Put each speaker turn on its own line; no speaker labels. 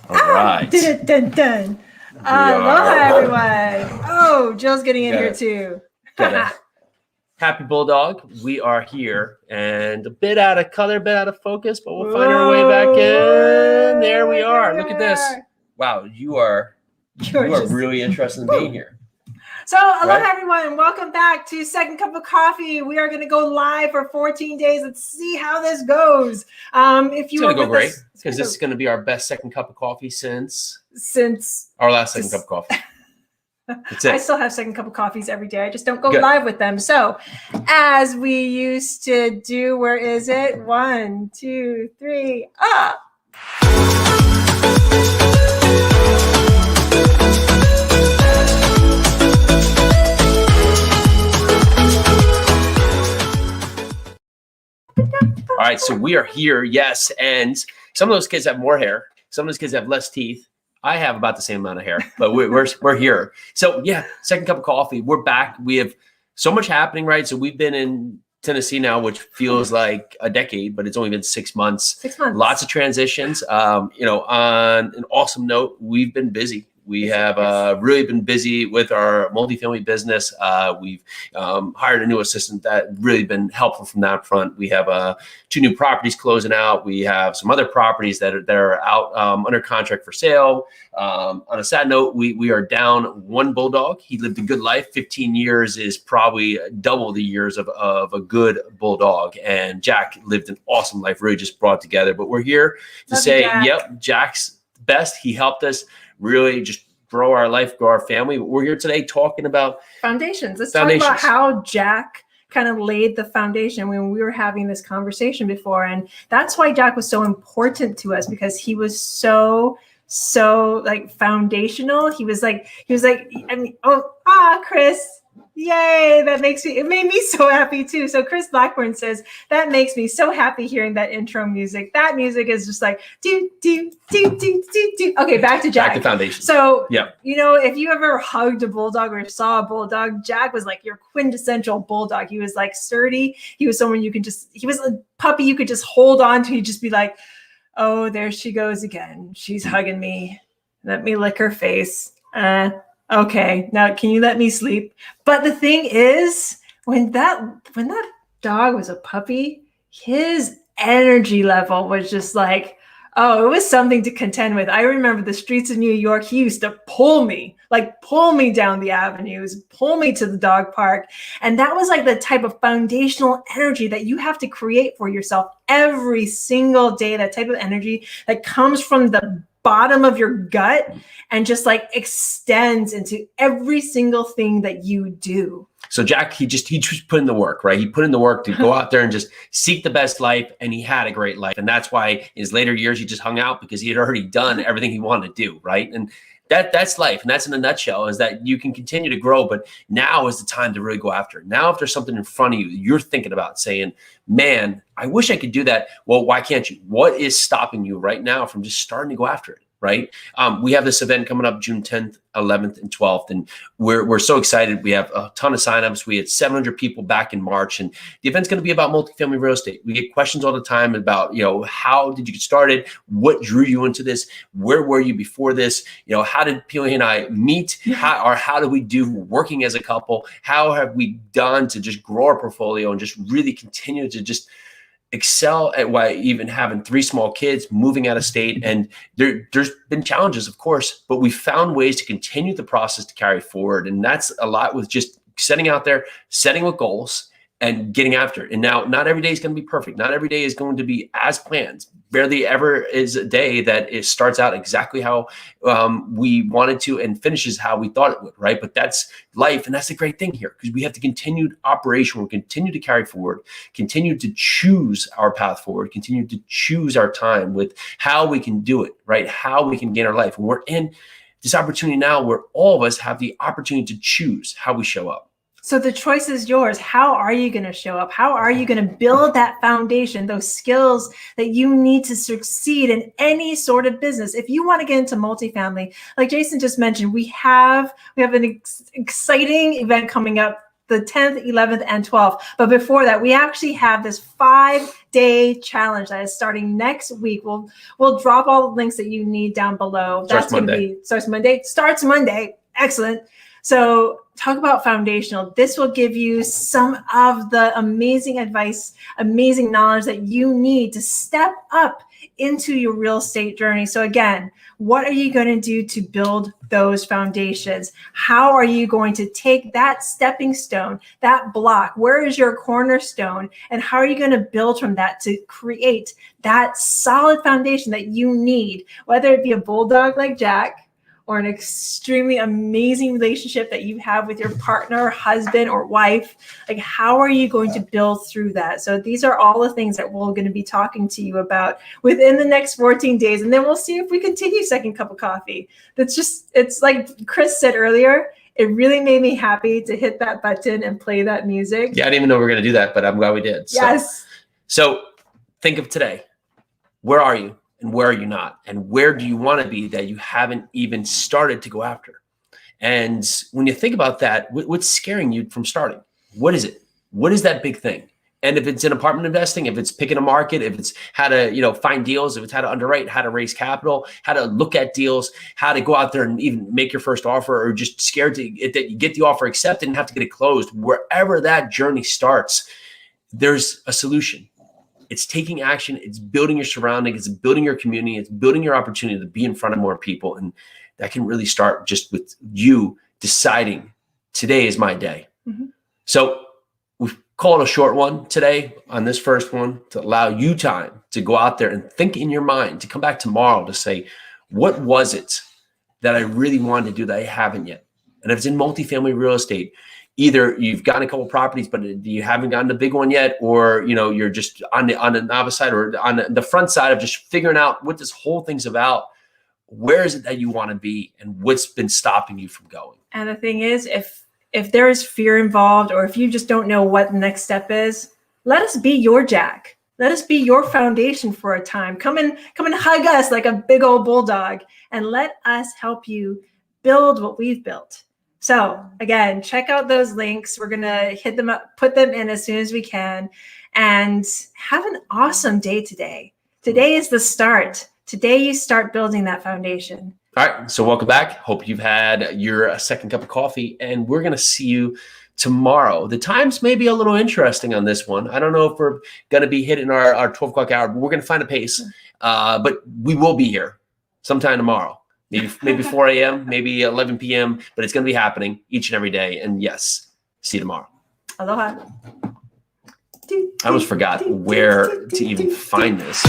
All right.
Dun. Aloha, everyone. Oh, Jill's getting in here too.
Happy Bulldog. We are here and a bit out of color, a bit out of focus, but we'll find our way back in. There we are. Look at this. Wow, you are really interested in being here.
So, aloha, everyone, and welcome back to Second Cup of Coffee. We are going to go live for 14 days. Let's see how this goes.
It's going to go great because this is going to be our best second cup of coffee since our last second cup of coffee. That's it.
I still have second cup of coffees every day. I just don't go live with them. So, as we used to do, where is it? 1, 2, 3.
All right, so we are here, yes, and some of those kids have more hair. Some of those kids have less teeth. I have about the same amount of hair, but we're here. So yeah, second cup of coffee. We're back. We have so much happening, right? So we've been in Tennessee now, which feels like a decade, but it's only been 6 months.
6 months.
Lots of transitions. On an awesome note, we've been busy. We have really been busy with our multifamily business. We've hired a new assistant that really been helpful from that front. We have 2 new properties closing out. We have some other properties that are out under contract for sale. On a sad note, we are down 1 bulldog. He lived a good life. 15 years is probably double the years of a good bulldog. And Jack lived an awesome life, really just brought together. But we're here to say, yep, Jack's best. He helped us really just grow our life, grow our family. But we're here today talking about
foundations. Let's talk about how Jack kind of laid the foundation when we were having this conversation before. And that's why Jack was so important to us, because he was so like foundational. He was like, I mean, Chris, yay. It made me so happy too. So Chris Blackburn says, that makes me so happy hearing that intro music. That music is just like, do. Okay, back to Jack.
Back to foundation.
So, if you ever hugged a bulldog or saw a bulldog, Jack was like your quintessential bulldog. He was like sturdy. He was someone he was a puppy you could just hold on to. He'd just be like, oh, there she goes again. She's hugging me. Let me lick her face. Okay, now can you let me sleep? But the thing is, when that dog was a puppy, his energy level was just like, oh, it was something to contend with. I remember the streets of New York, he used to pull me down the avenues, pull me to the dog park. And that was like the type of foundational energy that you have to create for yourself every single day, that type of energy that comes from the bottom of your gut and just like extends into every single thing that you do.
So Jack, he just put in the work, right? He put in the work to go out there and just seek the best life, and he had a great life. And that's why in his later years, he just hung out because he had already done everything he wanted to do, right? And that's life. And that's in a nutshell, is that you can continue to grow, but now is the time to really go after it. Now, if there's something in front of you, you're thinking about saying, man, I wish I could do that. Well, why can't you? What is stopping you right now from just starting to go after it? Right. We have this event coming up June 10th, 11th, and 12th. And we're so excited. We have a ton of signups. We had 700 people back in March. And the event's going to be about multifamily real estate. We get questions all the time about, how did you get started? What drew you into this? Where were you before this? How did Peely and I meet? How do we do working as a couple? How have we done to just grow our portfolio and just really continue to just excel at why even having 3 small kids, moving out of state. And there's been challenges, of course, but we found ways to continue the process to carry forward. And that's a lot with just setting out there, setting with goals and getting after it. And now not every day is going to be perfect. Not every day is going to be as planned. Barely ever is a day that it starts out exactly how we wanted to and finishes how we thought it would, right? But that's life. And that's the great thing here, because we have to continue operation. We'll continue to carry forward, continue to choose our path forward, continue to choose our time with how we can do it, right? How we can gain our life. And we're in this opportunity now where all of us have the opportunity to choose how we show up.
So the choice is yours. How are you going to show up? How are you going to build that foundation, those skills that you need to succeed in any sort of business? If you want to get into multifamily, like Jason just mentioned, we have an exciting event coming up the 10th, 11th, and 12th. But before that, we actually have this 5-day challenge that is starting next week. We'll drop all the links that you need down below. That's going to be starts Monday. Excellent. So talk about foundational. This will give you some of the amazing advice, amazing knowledge that you need to step up into your real estate journey. So again, what are you going to do to build those foundations? How are you going to take that stepping stone, that block? Where is your cornerstone? And how are you going to build from that to create that solid foundation that you need, whether it be a bulldog like Jack, or an extremely amazing relationship that you have with your partner, husband, or wife? Like, how are you going to build through that? So these are all the things that we're going to be talking to you about within the next 14 days. And then we'll see if we continue Second Cup of Coffee. It's like Chris said earlier, it really made me happy to hit that button and play that music.
Yeah, I didn't even know we were going to do that, but I'm glad we did.
Yes.
So think of today. Where are you? And where are you not? And where do you want to be that you haven't even started to go after? And when you think about that, what's scaring you from starting? What is it? What is that big thing? And if it's in apartment investing, if it's picking a market, if it's how to, find deals, if it's how to underwrite, how to raise capital, how to look at deals, how to go out there and even make your first offer, or just scared that you get the offer accepted and have to get it closed, wherever that journey starts, there's a solution. It's taking action. It's building your surrounding. It's building your community. It's building your opportunity to be in front of more people. And that can really start just with you deciding today is my day. Mm-hmm. So we've called a short one today on this first one to allow you time to go out there and think in your mind, to come back tomorrow to say, what was it that I really wanted to do that I haven't yet? And if it's in multifamily real estate, either you've gotten a couple properties, but you haven't gotten the big one yet, or you're just on the novice side or on the front side of just figuring out what this whole thing's about. Where is it that you want to be, and what's been stopping you from going? And
the thing is, if there is fear involved, or if you just don't know what the next step is, let us be your Jack. Let us be your foundation for a time. Come and hug us like a big old bulldog, and let us help you build what we've built. So again, check out those links. We're going to hit them up, put them in as soon as we can, and have an awesome day today. Today is the start. Today you start building that foundation.
All right. So welcome back. Hope you've had your second cup of coffee, and we're going to see you tomorrow. The times may be a little interesting on this one. I don't know if we're going to be hitting our 12 o'clock hour, but we're going to find a pace. But we will be here sometime tomorrow. Maybe 4 a.m., maybe 11 p.m., but it's going to be happening each and every day. And yes, see you tomorrow.
Aloha.
I almost forgot where to even find this.